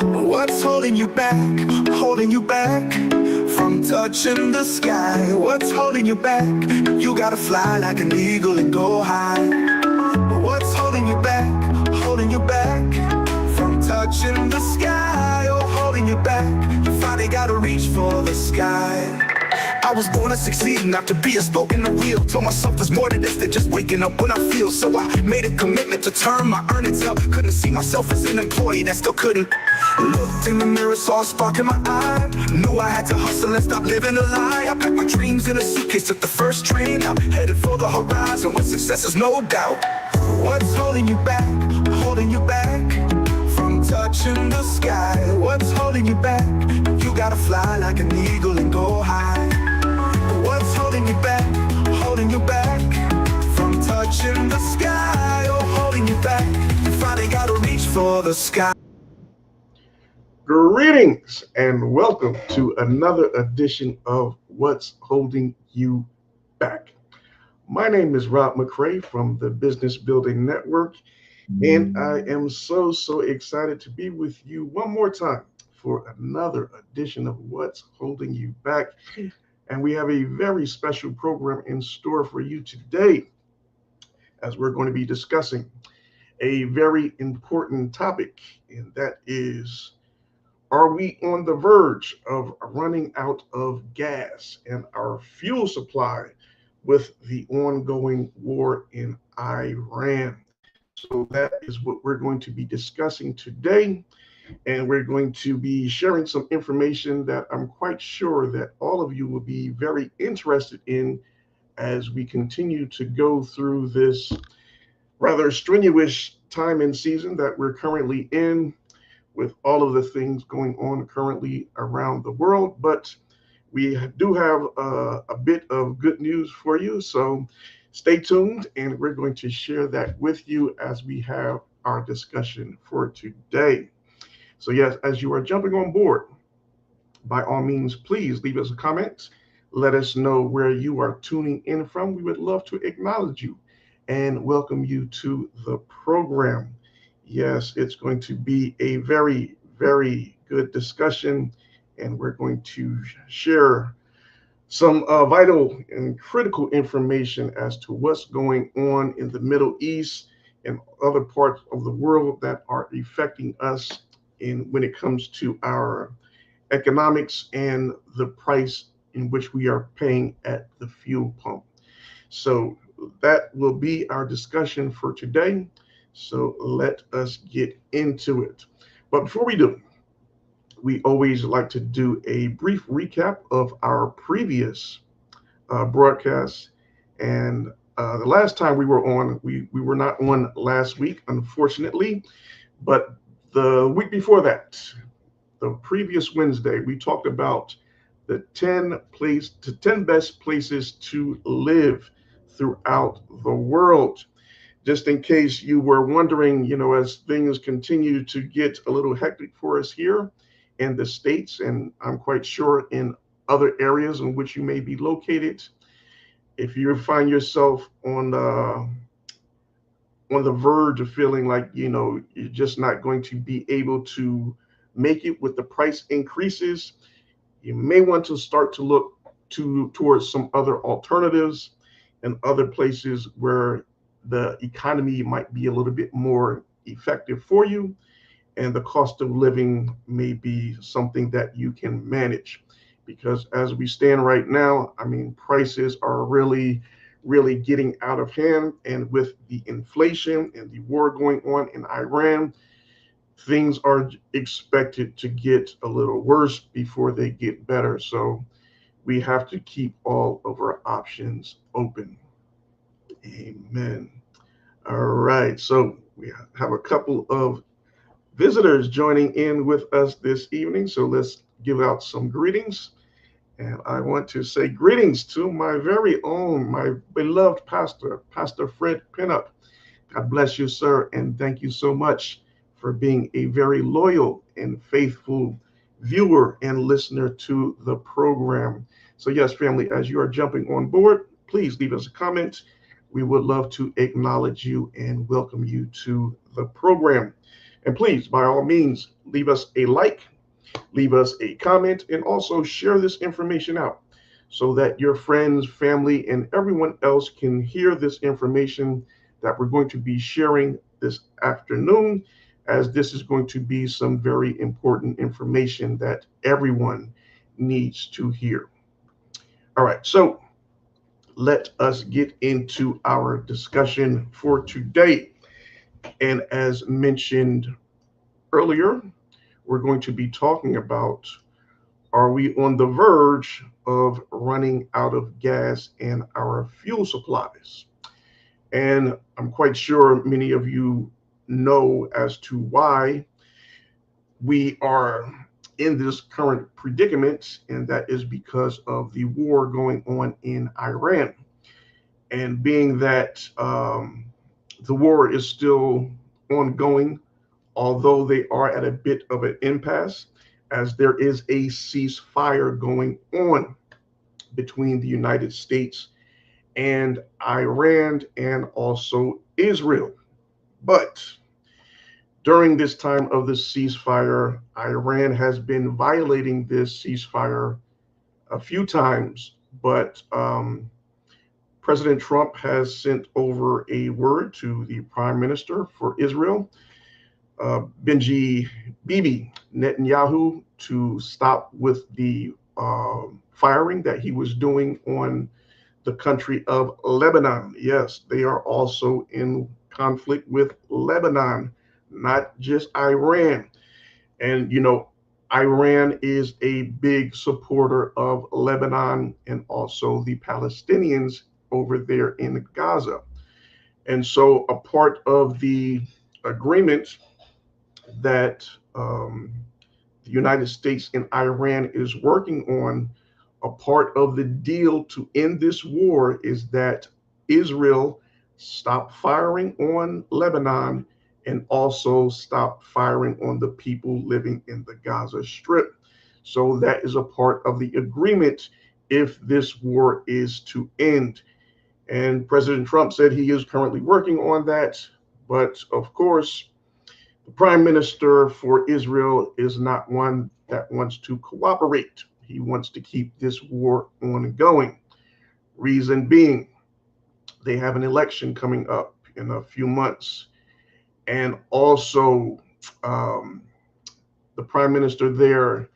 What's holding you back? Holding you back from touching the sky? What's holding you back? You gotta fly like an eagle and go high. What's holding you back? Holding you back from touching the sky? Oh, holding you back. You finally gotta reach for the sky. I was born to succeed, not to be a spoke in the wheel. Told myself there's more to this than just waking up when I feel. So I made a commitment to turn my earnings up. Couldn't see myself as an employee that still couldn't. Looked in the mirror, saw a spark in my eye. Knew I had to hustle and stop living a lie. I packed my dreams in a suitcase, took the first train out, headed for the horizon with success is no doubt. What's holding you back? Holding you back from touching the sky? What's holding you back? You gotta fly like an eagle and go high. What's holding you back? Holding you back from touching the sky? Oh, holding you back. You finally gotta reach for the sky. Greetings and welcome to another edition of What's Holding You Back. My name is Rob McCray from the Business Building Network, and I am so excited to be with you one more time for another edition of What's Holding You Back. And we have a very special program in store for you today, as we're going to be discussing a very important topic, and that is, are we on the verge of running out of gas and our fuel supply with the ongoing war in Iran? So that is what we're going to be discussing today. And we're going to be sharing some information that I'm quite sure that all of you will be very interested in as we continue to go through this rather strenuous time and season that we're currently in, with all of the things going on currently around the world. But we do have a bit of good news for you. So stay tuned, and we're going to share that with you as we have our discussion for today. So yes, as you are jumping on board, by all means, please leave us a comment. Let us know where you are tuning in from. We would love to acknowledge you and welcome you to the program. Yes, it's going to be a very good discussion, and we're going to share some vital and critical information as to what's going on in the Middle East and other parts of the world that are affecting us when it comes to our economics and the price in which we are paying at the fuel pump. So that will be our discussion for today. So let us get into it. But before we do, we always like to do a brief recap of our previous broadcasts. And the last time we were on, we were not on last week, unfortunately, but the week before that, the previous Wednesday, we talked about the 10 best places to live throughout the world. Just in case you were wondering, as things continue to get a little hectic for us here in the States, and I'm quite sure in other areas in which you may be located, if you find yourself on the verge of feeling like you're just not going to be able to make it with the price increases, you may want to start to look towards some other alternatives and other places where the economy might be a little bit more effective for you, and the cost of living may be something that you can manage. Because as we stand right now, prices are really getting out of hand, and with the inflation and the war going on in Iran, things are expected to get a little worse before they get better. So we have to keep all of our options open. Amen. All right, so we have a couple of visitors joining in with us this evening, so let's give out some greetings. And I want to say greetings to my very own, my beloved pastor, Pastor Fred Pinup. God bless you, sir, and thank you so much for being a very loyal and faithful viewer and listener to the program. So yes, family, as you are jumping on board, please leave us a comment. We would love to acknowledge you and welcome you to the program. And please, by all means, leave us a like, leave us a comment, and also share this information out so that your friends, family, and everyone else can hear this information that we're going to be sharing this afternoon, as this is going to be some very important information that everyone needs to hear. All right, so let us get into our discussion for today. And as mentioned earlier, we're going to be talking about, are we on the verge of running out of gas in our fuel supplies? And I'm quite sure many of you know as to why we are in this current predicament, and that is because of the war going on in Iran. And being that the war is still ongoing, although they are at a bit of an impasse, as there is a ceasefire going on between the United States and Iran and also Israel. But during this time of the ceasefire, Iran has been violating this ceasefire a few times, but President Trump has sent over a word to the Prime Minister for Israel, Bibi Netanyahu, to stop with the firing that he was doing on the country of Lebanon. Yes, they are also in conflict with Lebanon, not just Iran. And, Iran is a big supporter of Lebanon and also the Palestinians over there in Gaza. And so a part of the agreement that the United States and Iran is working on, a part of the deal to end this war is that Israel stop firing on Lebanon and also stop firing on the people living in the Gaza Strip. So that is a part of the agreement if this war is to end. And President Trump said he is currently working on that. But of course, the Prime Minister for Israel is not one that wants to cooperate. He wants to keep this war ongoing. Reason being, they have an election coming up in a few months. And also, the Prime Minister there,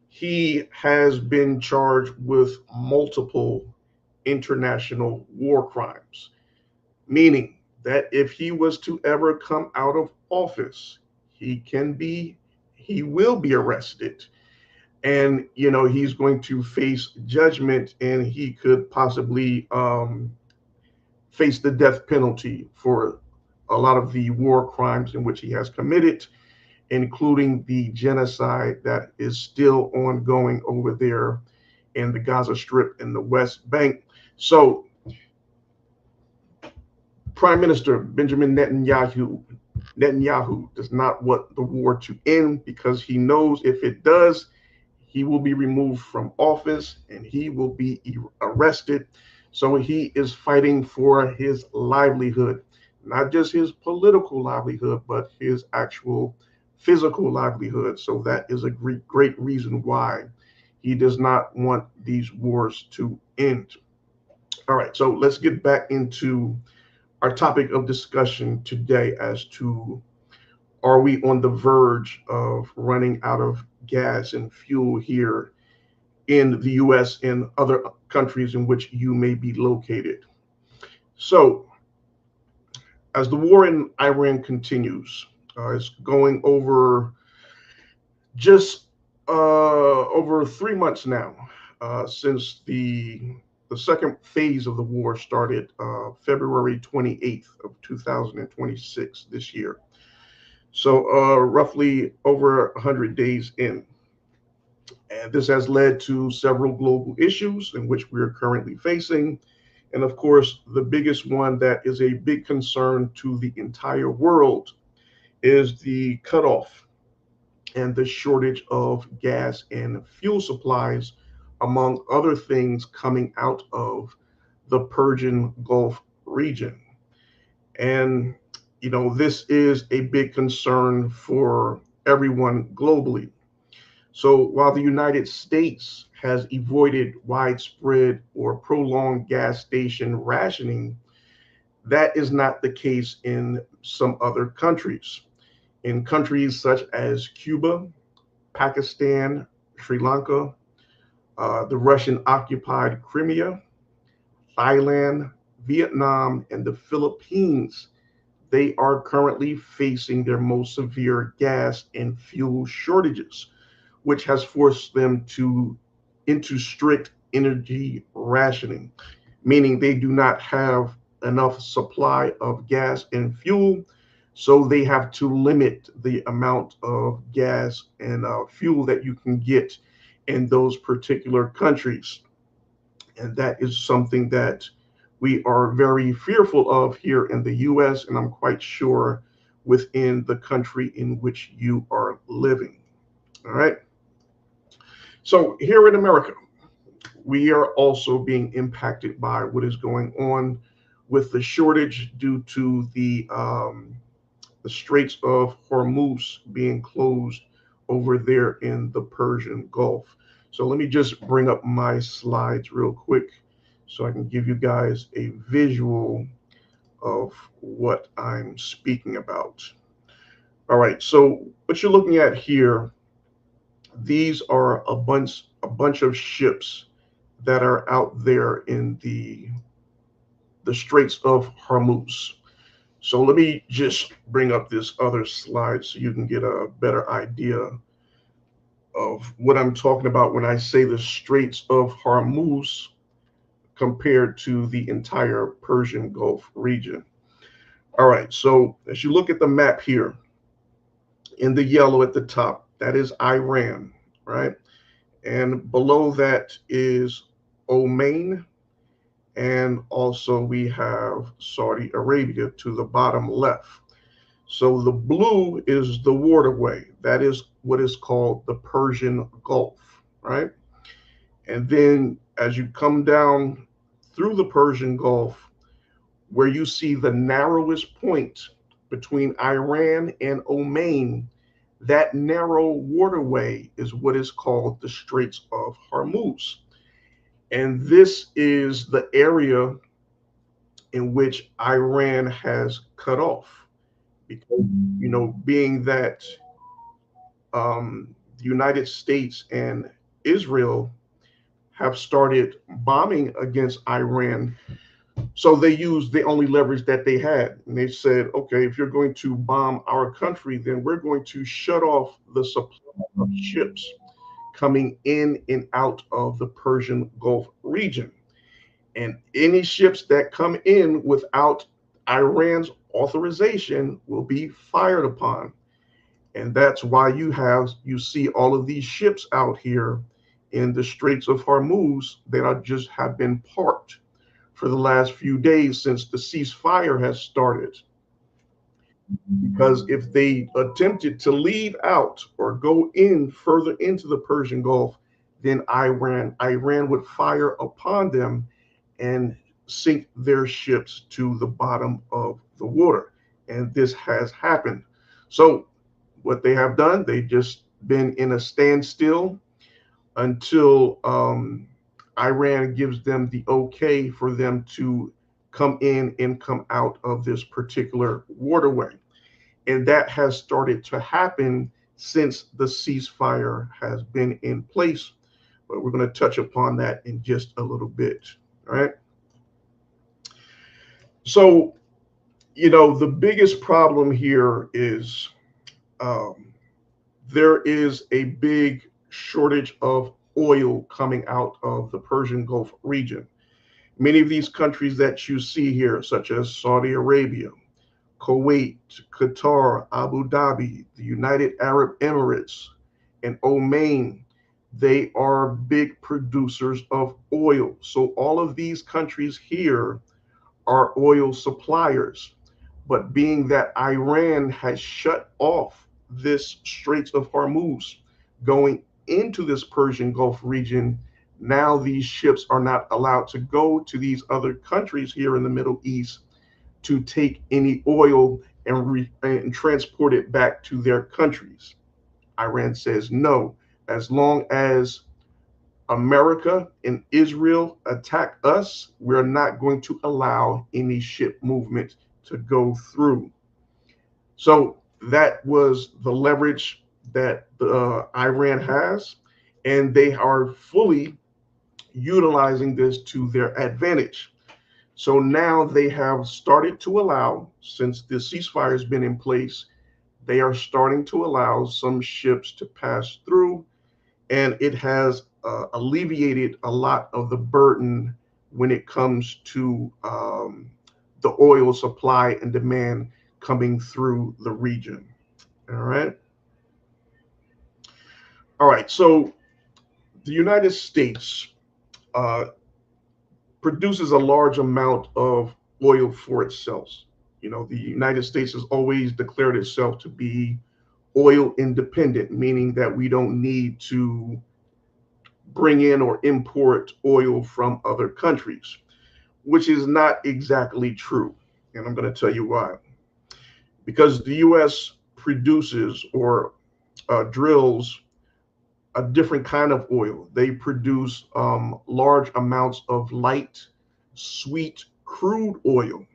he has been charged with multiple international war crimes, meaning that if he was to ever come out of office, he will be arrested, and he's going to face judgment, and he could possibly face the death penalty for a lot of the war crimes in which he has committed, including the genocide that is still ongoing over there in the Gaza Strip and the West Bank. So Prime Minister Benjamin Netanyahu does not want the war to end, because he knows if it does, he will be removed from office and he will be arrested. So he is fighting for his livelihood, not just his political livelihood, but his actual physical livelihood. So that is a great reason why he does not want these wars to end. All right, so let's get back into our topic of discussion today as to, are we on the verge of running out of gas and fuel here in the US and other countries in which you may be located? So, as the war in Iran continues, it's going over just over 3 months now since the second phase of the war started February 28th of 2026 this year. So roughly over 100 days in. And this has led to several global issues in which we are currently facing. And of course, the biggest one that is a big concern to the entire world is the cutoff and the shortage of gas and fuel supplies, among other things, coming out of the Persian Gulf region. And, this is a big concern for everyone globally. So while the United States has avoided widespread or prolonged gas station rationing, that is not the case in some other countries. In countries such as Cuba, Pakistan, Sri Lanka, the Russian occupied Crimea, Thailand, Vietnam, and the Philippines, they are currently facing their most severe gas and fuel shortages, which has forced them to into strict energy rationing, meaning they do not have enough supply of gas and fuel, so they have to limit the amount of gas and fuel that you can get in those particular countries. And that is something that we are very fearful of here in the US, and I'm quite sure within the country in which you are living. All right. So here in America, we are also being impacted by what is going on with the shortage due to the Straits of Hormuz being closed over there in the Persian Gulf. So let me just bring up my slides real quick so I can give you guys a visual of what I'm speaking about. All right, so what you're looking at here, these are a bunch of ships that are out there in the Straits of Hormuz. So let me just bring up this other slide so you can get a better idea of what I'm talking about when I say the Straits of Hormuz compared to the entire Persian Gulf region. All right, so as you look at the map here, in the yellow at the top, that is Iran, right? And below that is Oman, and also we have Saudi Arabia to the bottom left. So the blue is the waterway. That is what is called the Persian Gulf, right? And then as you come down through the Persian Gulf, where you see the narrowest point between Iran and Oman, that narrow waterway is what is called the Straits of Hormuz. And this is the area in which Iran has cut off. Because, being that the United States and Israel have started bombing against Iran, so they used the only leverage that they had. And they said, okay, if you're going to bomb our country, then we're going to shut off the supply of ships coming in and out of the Persian Gulf region. And any ships that come in without Iran's authorization will be fired upon. And that's why you see all of these ships out here in the Straits of Hormuz that are just have been parked for the last few days since the ceasefire has started. Because if they attempted to leave out or go in further into the Persian Gulf, then Iran would fire upon them and sink their ships to the bottom of the water. And this has happened. So what they have done, they've just been in a standstill until Iran gives them the okay for them to come in and come out of this particular waterway. And that has started to happen since the ceasefire has been in place. But we're going to touch upon that in just a little bit. All right. So, the biggest problem here is there is a big shortage of oil coming out of the Persian Gulf region. Many of these countries that you see here, such as Saudi Arabia, Kuwait, Qatar, Abu Dhabi, the United Arab Emirates, and Oman, they are big producers of oil. So all of these countries here are oil suppliers. But being that Iran has shut off this Straits of Hormuz going into this Persian Gulf region, now these ships are not allowed to go to these other countries here in the Middle East to take any oil and transport it back to their countries. Iran says no. As long as America and Israel attack us, we're not going to allow any ship movement to go through. So that was the leverage that Iran has, and they are fully utilizing this to their advantage. So now they have started to allow, since the ceasefire has been in place, they are starting to allow some ships to pass through, and it has alleviated a lot of the burden when it comes to the oil supply and demand coming through the region. All right. All right. So the United States uh, produces a large amount of oil for itself. You know, the United States has always declared itself to be oil independent, meaning that we don't need to bring in or import oil from other countries, which is not exactly true. And I'm going to tell you why. Because the US produces or drills a different kind of oil. They produce large amounts of light, sweet crude oil.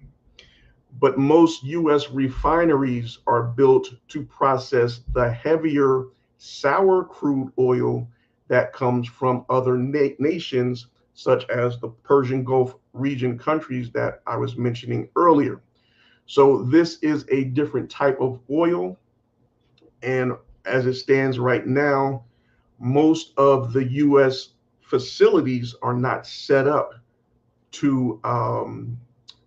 But most US refineries are built to process the heavier, sour crude oil that comes from other nations, such as the Persian Gulf region countries that I was mentioning earlier. So, this is a different type of oil. And as it stands right now, most of the US facilities are not set up to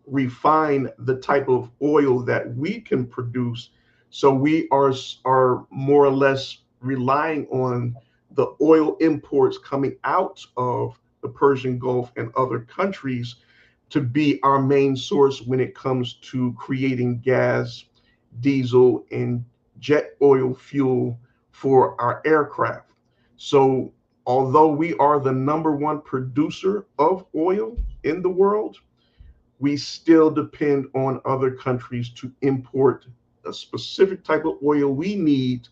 refine the type of oil that we can produce. So we are more or less relying on the oil imports coming out of the Persian Gulf and other countries to be our main source when it comes to creating gas, diesel, and jet oil fuel for our aircraft. So although we are the number one producer of oil in the world, we still depend on other countries to import a specific type of oil we need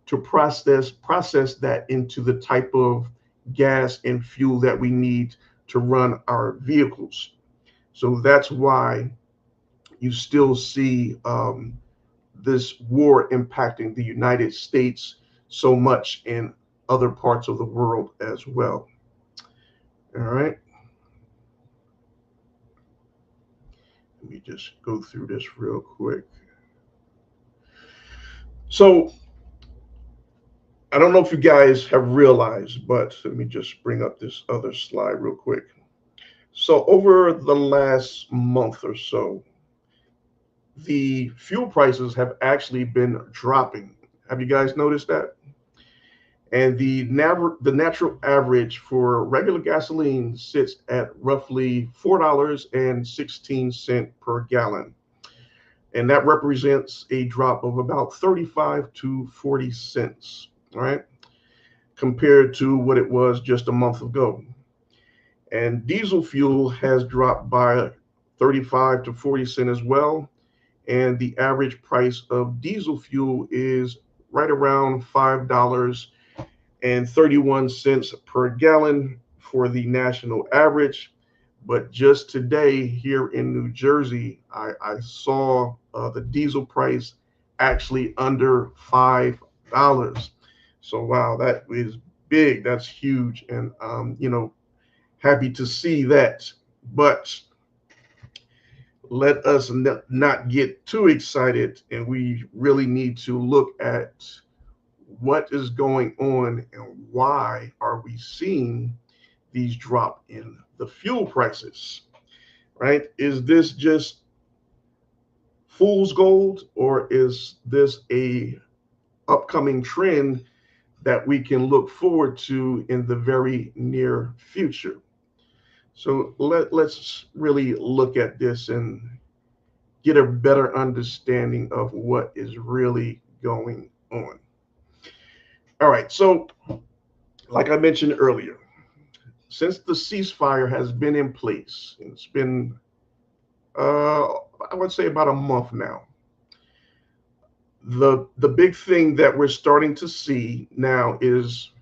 to process that into the type of gas and fuel that we need to run our vehicles. So that's why you still see this war impacting the United States so much in other parts of the world as well. All right. Let me just go through this real quick. So I don't know if you guys have realized, but let me just bring up this other slide real quick. So over the last month or so, the fuel prices have actually been dropping. Have you guys noticed that? And the natural average for regular gasoline sits at roughly $4.16 per gallon. And that represents a drop of about 35 to 40 cents, right? Compared to what it was just a month ago. And diesel fuel has dropped by 35 to 40 cents as well. And the average price of diesel fuel is right around $5.31 per gallon for the national average. But just today here in New Jersey, I saw the diesel price actually under $5. So wow, that is big. That's huge, and happy to see that. But let us not get too excited, and we really need to look at what is going on and why are we seeing these drop in the fuel prices, right? Is this just fool's gold, or is this a upcoming trend that we can look forward to in the very near future? So let's really look at this and get a better understanding of what is really going on. All right, so like I mentioned earlier, since the ceasefire has been in place, it's been, I would say, about a month now, The big thing that we're starting to see now is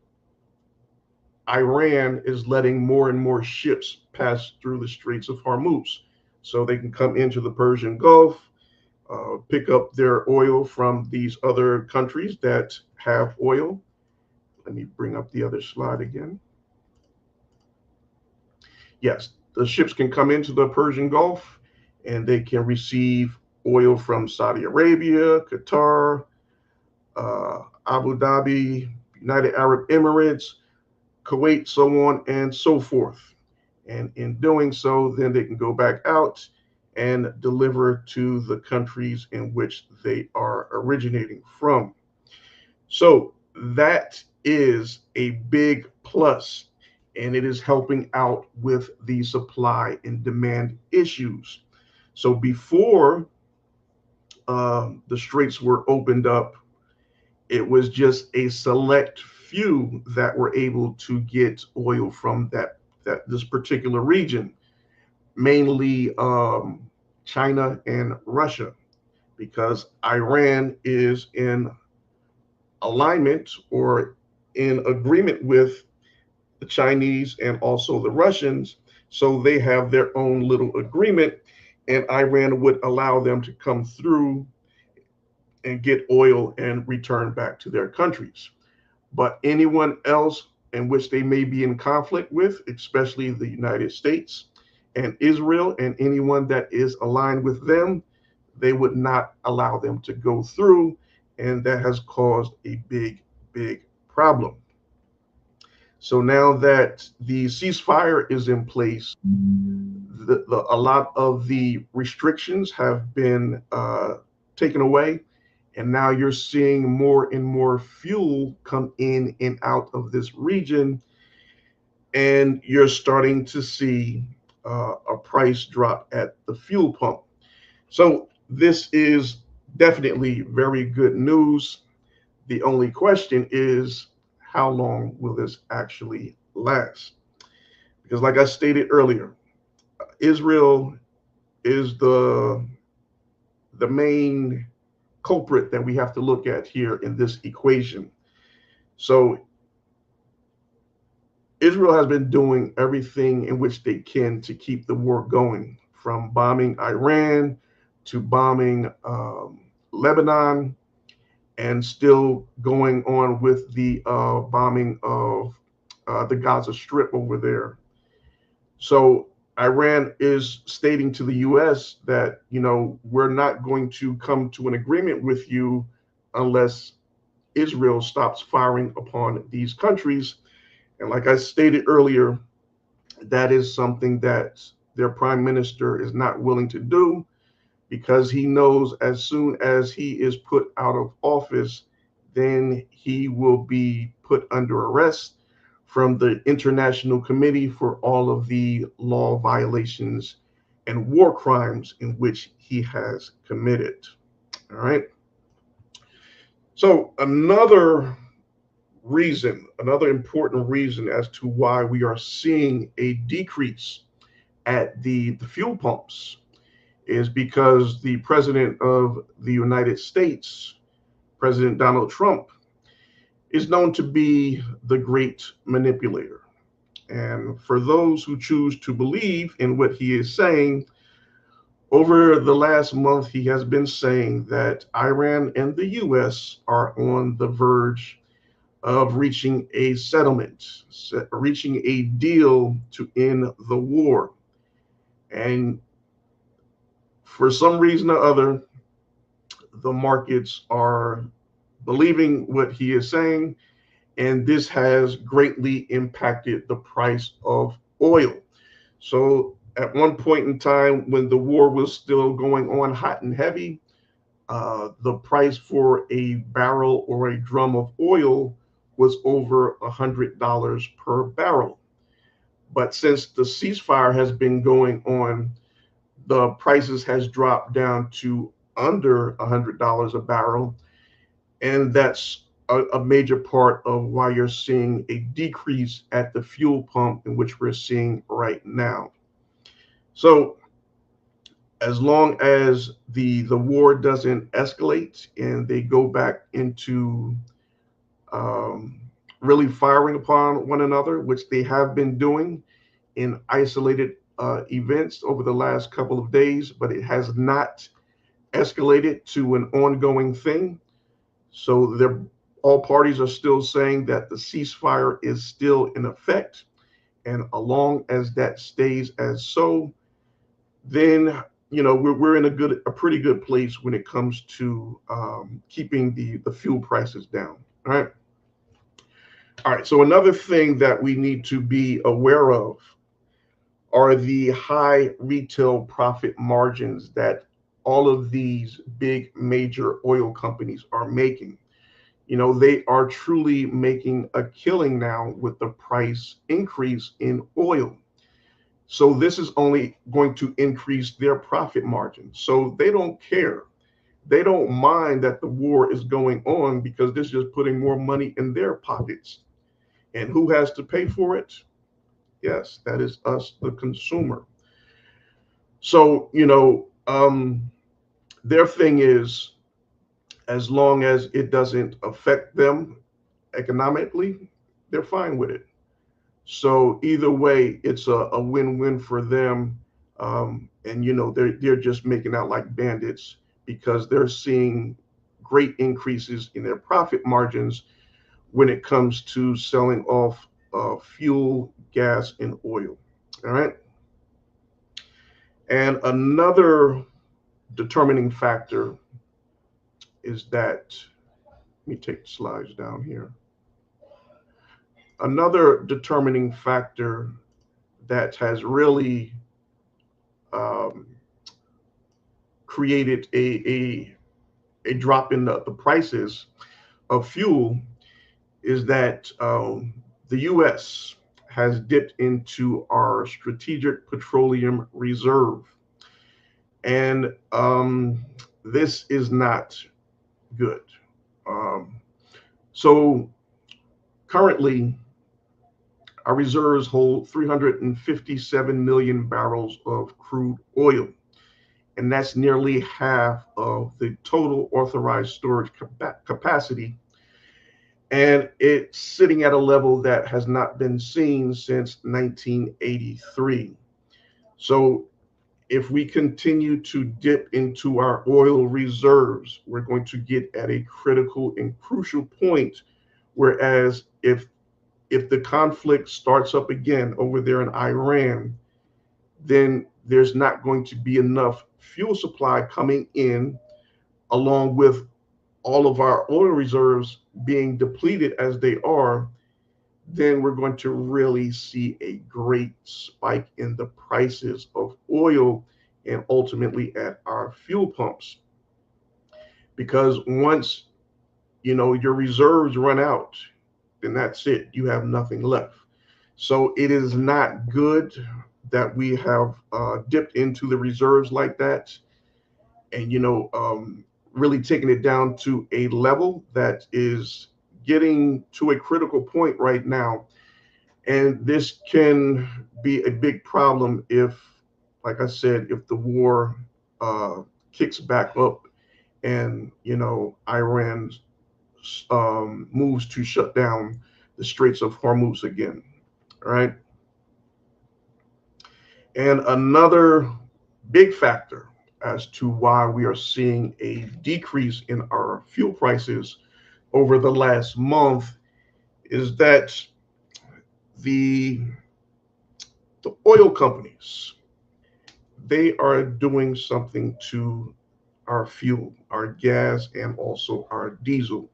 Iran is letting more and more ships pass through the Straits of Hormuz so they can come into the Persian Gulf, pick up their oil from these other countries that have oil. Let me bring up the other slide again. Yes, the ships can come into the Persian Gulf and they can receive oil from Saudi Arabia, Qatar, Abu Dhabi, United Arab Emirates, Kuwait, so on and so forth. And in doing so, then they can go back out and deliver to the countries in which they are originating from. So that is a big plus, and it is helping out with the supply and demand issues. So before the straits were opened up, it was just a select few that were able to get oil from that this particular region, mainly China and Russia, because Iran is in alignment or in agreement with the Chinese and also the Russians. So they have their own little agreement, and Iran would allow them to come through and get oil and return back to their countries. But anyone else in which they may be in conflict with, especially the United States and Israel, and anyone that is aligned with them, they would not allow them to go through. And that has caused a big, big problem. So now that the ceasefire is in place, a lot of the restrictions have been taken away. And now you're seeing more and more fuel come in and out of this region. And you're starting to see a price drop at the fuel pump. So this is definitely very good news. The only question is, how long will this actually last? Because, like I stated earlier, Israel is the main culprit that we have to look at here in this equation. So Israel has been doing everything in which they can to keep the war going, from bombing Iran to bombing Lebanon, and still going on with the bombing of the Gaza Strip over there. So Iran is stating to the U.S. that, we're not going to come to an agreement with you unless Israel stops firing upon these countries. And like I stated earlier, that is something that their prime minister is not willing to do, because he knows as soon as he is put out of office, then he will be put under arrest from the International Committee for all of the law violations and war crimes in which he has committed. All right. So another important reason as to why we are seeing a decrease at the fuel pumps is because the president of the United States, President Donald Trump, is known to be the great manipulator. And for those who choose to believe in what he is saying, over the last month, he has been saying that Iran and the US are on the verge of reaching a settlement, reaching a deal to end the war. And for some reason or other, the markets are believing what he is saying, and this has greatly impacted the price of oil. So at one point in time, when the war was still going on hot and heavy, the price for a barrel or a drum of oil was over $100 per barrel. But since the ceasefire has been going on, the prices has dropped down to under $100 a barrel. And that's a major part of why you're seeing a decrease at the fuel pump, in which we're seeing right now. So as long as the war doesn't escalate and they go back into um, really firing upon one another, which they have been doing in isolated events over the last couple of days, but it has not escalated to an ongoing thing. So they're all parties are still saying that the ceasefire is still in effect, and as long as that stays as so, then we're in a pretty good place when it comes to keeping the fuel prices down. All right. So another thing that we need to be aware of are the high retail profit margins that all of these big major oil companies are making. They are truly making a killing now with the price increase in oil. So this is only going to increase their profit margin. So they don't care. They don't mind that the war is going on because this is just putting more money in their pockets. And who has to pay for it? Yes, that is us, the consumer. So, their thing is, as long as it doesn't affect them economically, they're fine with it. So either way, it's a win-win for them. And they're just making out like bandits because they're seeing great increases in their profit margins when it comes to selling off fuel, gas, and oil. All right. And another determining factor is that, let me take the slides down here. Another determining factor that has really um, created a drop in the prices of fuel is that the U.S. has dipped into our strategic petroleum reserve. And this is not good. Um, so currently, our reserves hold 357 million barrels of crude oil, and that's nearly half of the total authorized storage capacity. And it's sitting at a level that has not been seen since 1983. So if we continue to dip into our oil reserves, we're going to get at a critical and crucial point. Whereas if the conflict starts up again over there in Iran, then there's not going to be enough fuel supply coming in, along with all of our oil reserves being depleted as they are. Then we're going to really see a great spike in the prices of oil and ultimately at our fuel pumps. Because once your reserves run out, then that's it. You have nothing left. So it is not good that we have dipped into the reserves like that, and really taking it down to a level that is getting to a critical point right now. And this can be a big problem if, like I said, if the war uh, kicks back up and Iran moves to shut down the Straits of Hormuz again. All right. And another big factor as to why we are seeing a decrease in our fuel prices over the last month is that the the oil companies, they are doing something to our fuel, our gas, and also our diesel.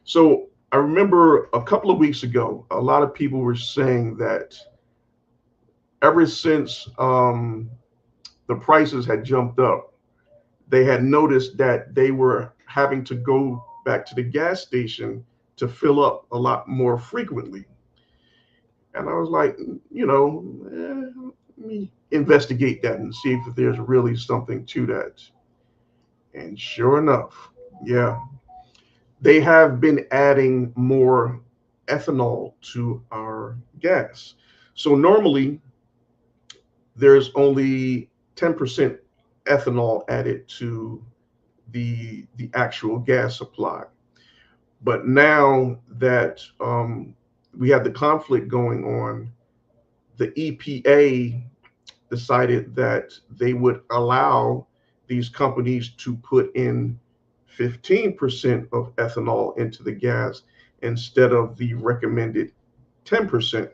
So I remember a couple of weeks ago, a lot of people were saying that ever since the prices had jumped up, they had noticed that they were having to go back to the gas station to fill up a lot more frequently. And I was like, let me investigate that and see if there's really something to that. And sure enough, yeah, they have been adding more ethanol to our gas. So normally there's only 10% ethanol added to the actual gas supply. But now that we have the conflict going on, the EPA decided that they would allow these companies to put in 15% of ethanol into the gas instead of the recommended 10%,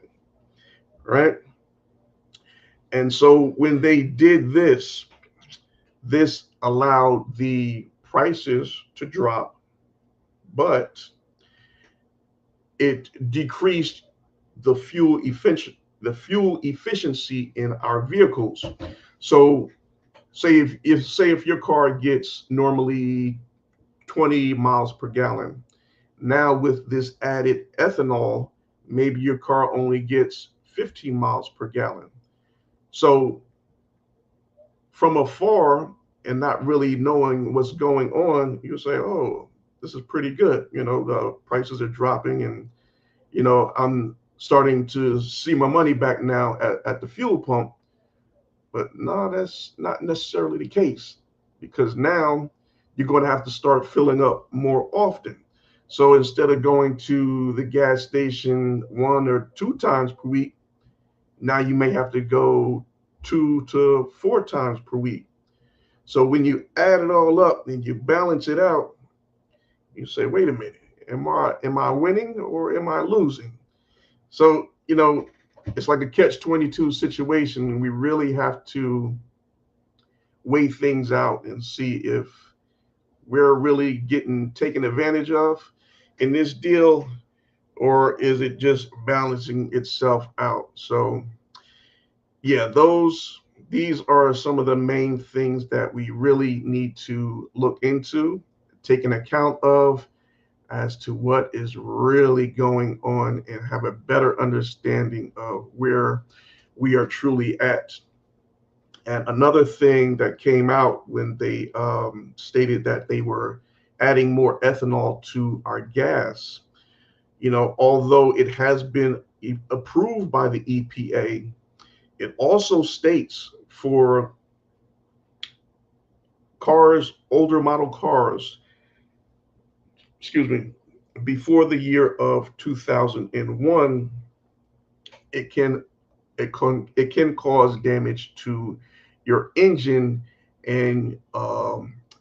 right? And so when they did this, this allowed the prices to drop, but it decreased the fuel efficiency in our vehicles. So say if your car gets normally 20 miles per gallon, now with this added ethanol, maybe your car only gets 15 miles per gallon. So from afar and not really knowing what's going on, you say, oh, this is pretty good. The prices are dropping, and I'm starting to see my money back now at the fuel pump. But no, that's not necessarily the case, because now you're going to have to start filling up more often. So instead of going to the gas station 1 or 2 times per week, now you may have to go 2 to 4 times per week. So when you add it all up and you balance it out, you say, wait a minute, am I winning or am I losing? So, it's like a catch-22 situation, and we really have to weigh things out and see if we're really getting taken advantage of in this deal, or is it just balancing itself out? So, yeah, these are some of the main things that we really need to look into, take an account of, as to what is really going on, and have a better understanding of where we are truly at. And another thing that came out when they stated that they were adding more ethanol to our gas, although it has been approved by the EPA, it also states for cars, older model cars, excuse me, before the year of 2001, it can it can cause damage to your engine, and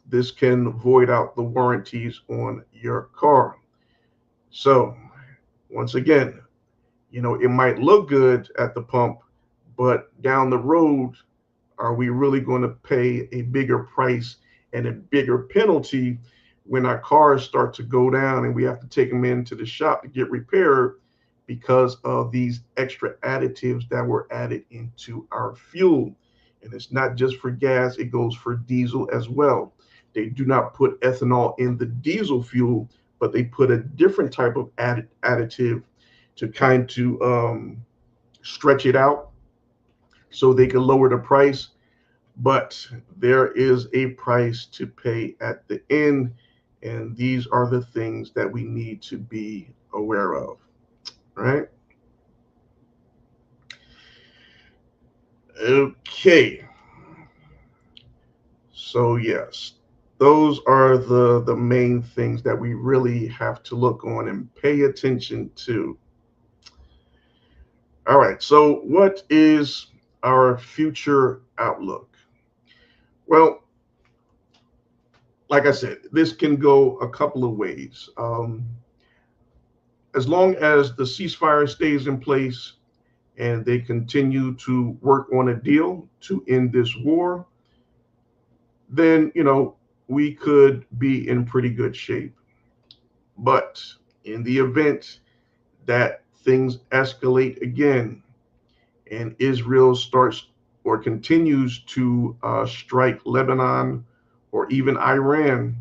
this can void out the warranties on your car. So once again, it might look good at the pump, but down the road, are we really going to pay a bigger price and a bigger penalty when our cars start to go down and we have to take them into the shop to get repaired because of these extra additives that were added into our fuel? And it's not just for gas, it goes for diesel as well. They do not put ethanol in the diesel fuel, but they put a different type of additive to kind to stretch it out so they can lower the price. But there is a price to pay at the end, and these are the things that we need to be aware of, right? Okay. So yes, those are the main things that we really have to look on and pay attention to. All right. So what is our future outlook? Well, like I said, this can go a couple of ways. As long as the ceasefire stays in place and they continue to work on a deal to end this war, then, we could be in pretty good shape. But in the event that things escalate again and Israel starts or continues to strike Lebanon or even Iran,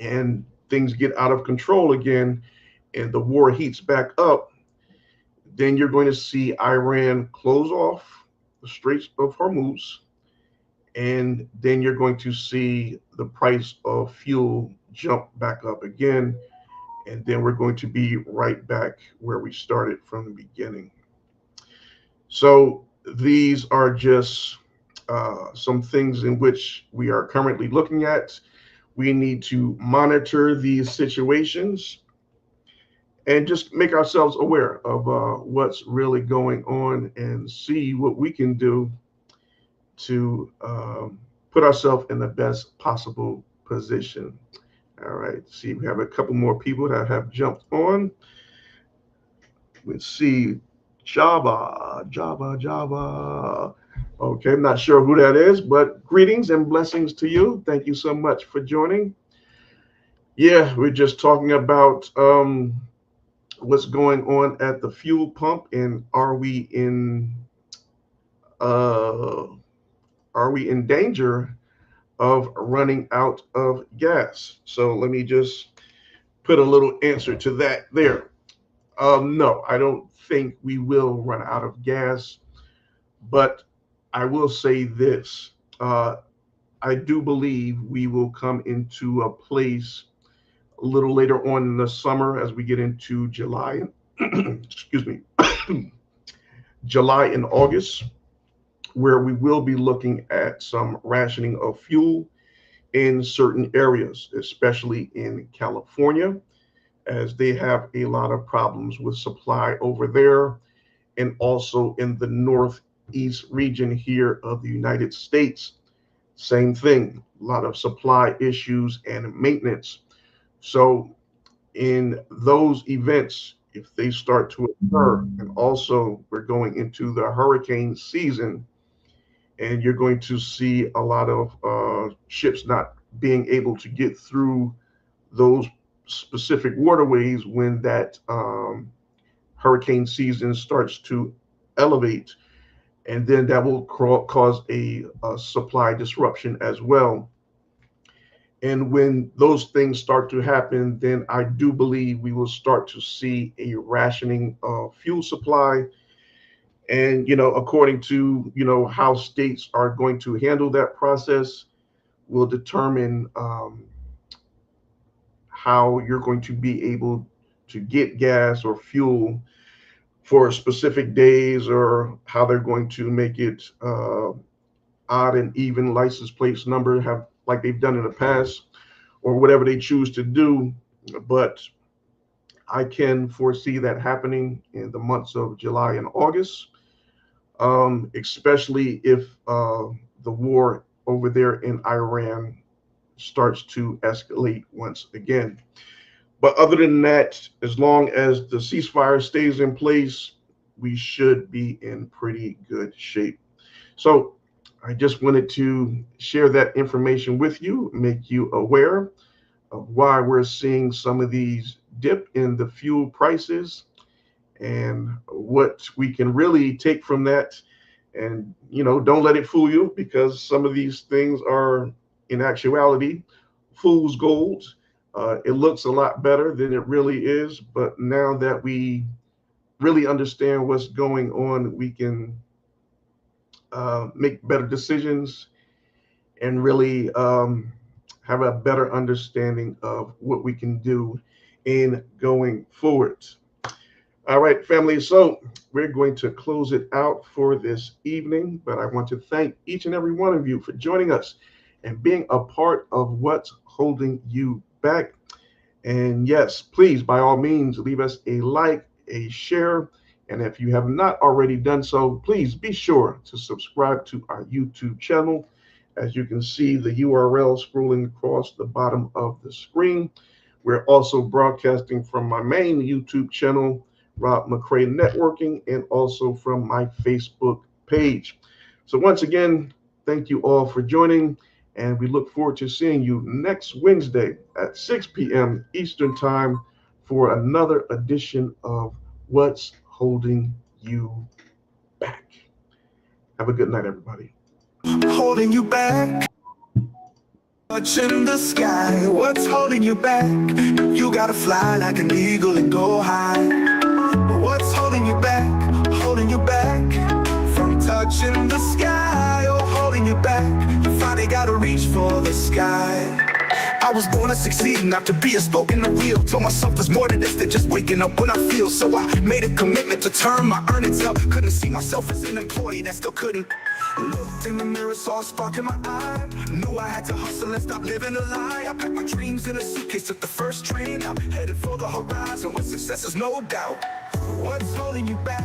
and things get out of control again and the war heats back up, then you're going to see Iran close off the Straits of Hormuz, and then you're going to see the price of fuel jump back up again, and then we're going to be right back where we started from the beginning. So these are just some things in which we are currently looking at. We need to monitor these situations and just make ourselves aware of what's really going on and see what we can do to put ourselves in the best possible position. All right, see, we have a couple more people that have jumped on. Let's see, Java. Okay, I'm not sure who that is, but greetings and blessings to you. Thank you so much for joining. Yeah, we're just talking about what's going on at the fuel pump, and uh, are we in danger of running out of gas? So let me just put a little answer to that there. No, I don't think we will run out of gas, but I will say this. I do believe we will come into a place a little later on in the summer as we get into July, excuse me, July and August, where we will be looking at some rationing of fuel in certain areas, especially in California, as they have a lot of problems with supply over there, and also in the Northeast region here of the United States. Same thing, a lot of supply issues and maintenance. So, in those events, if they start to occur, and also we're going into the hurricane season, and you're going to see a lot of ships not being able to get through those specific waterways when that hurricane season starts to elevate, and then that will cause a supply disruption as well. And when those things start to happen, then I do believe we will start to see a rationing of fuel supply. And according to how states are going to handle that process, will determine how you're going to be able to get gas or fuel for specific days, or how they're going to make it odd and even license plates number, have like they've done in the past, or whatever they choose to do. But I can foresee that happening in the months of July and August, especially if the war over there in Iran starts to escalate once again. But other than that, as long as the ceasefire stays in place, we should be in pretty good shape. So I just wanted to share that information with you, make you aware of why we're seeing some of these dip in the fuel prices, and what we can really take from that. And don't let it fool you, because some of these things are in actuality fool's gold. It looks a lot better than it really is, but now that we really understand what's going on, we can make better decisions and really have a better understanding of what we can do in going forward. All right, family. So we're going to close it out for this evening, but I want to thank each and every one of you for joining us and being a part of what's holding you back. And yes, please, by all means, leave us a like, a share. And if you have not already done so, please be sure to subscribe to our YouTube channel. As you can see, the URL scrolling across the bottom of the screen. We're also broadcasting from my main YouTube channel, Rob McCray Networking, and also from my Facebook page. So once again, thank you all for joining, and we look forward to seeing you next Wednesday at 6 p.m. Eastern Time for another edition of What's Holding You Back. Have a good night, everybody. Holding you back, touching the sky. What's holding you back? You gotta fly like an eagle and go high. But what's holding you back? Holding you back from touching the sky. Oh, holding you back. You finally gotta reach for the sky. I was born to succeed, not to be a spoke in the wheel. Told myself there's more to this than just waking up when I feel. So I made a commitment to turn my earnings up. Couldn't see myself as an employee that still couldn't. Looked in the mirror, saw a spark in my eye. Knew I had to hustle and stop living a lie. I packed my dreams in a suitcase, took the first train out, headed for the horizon with success is no doubt. What's holding you back?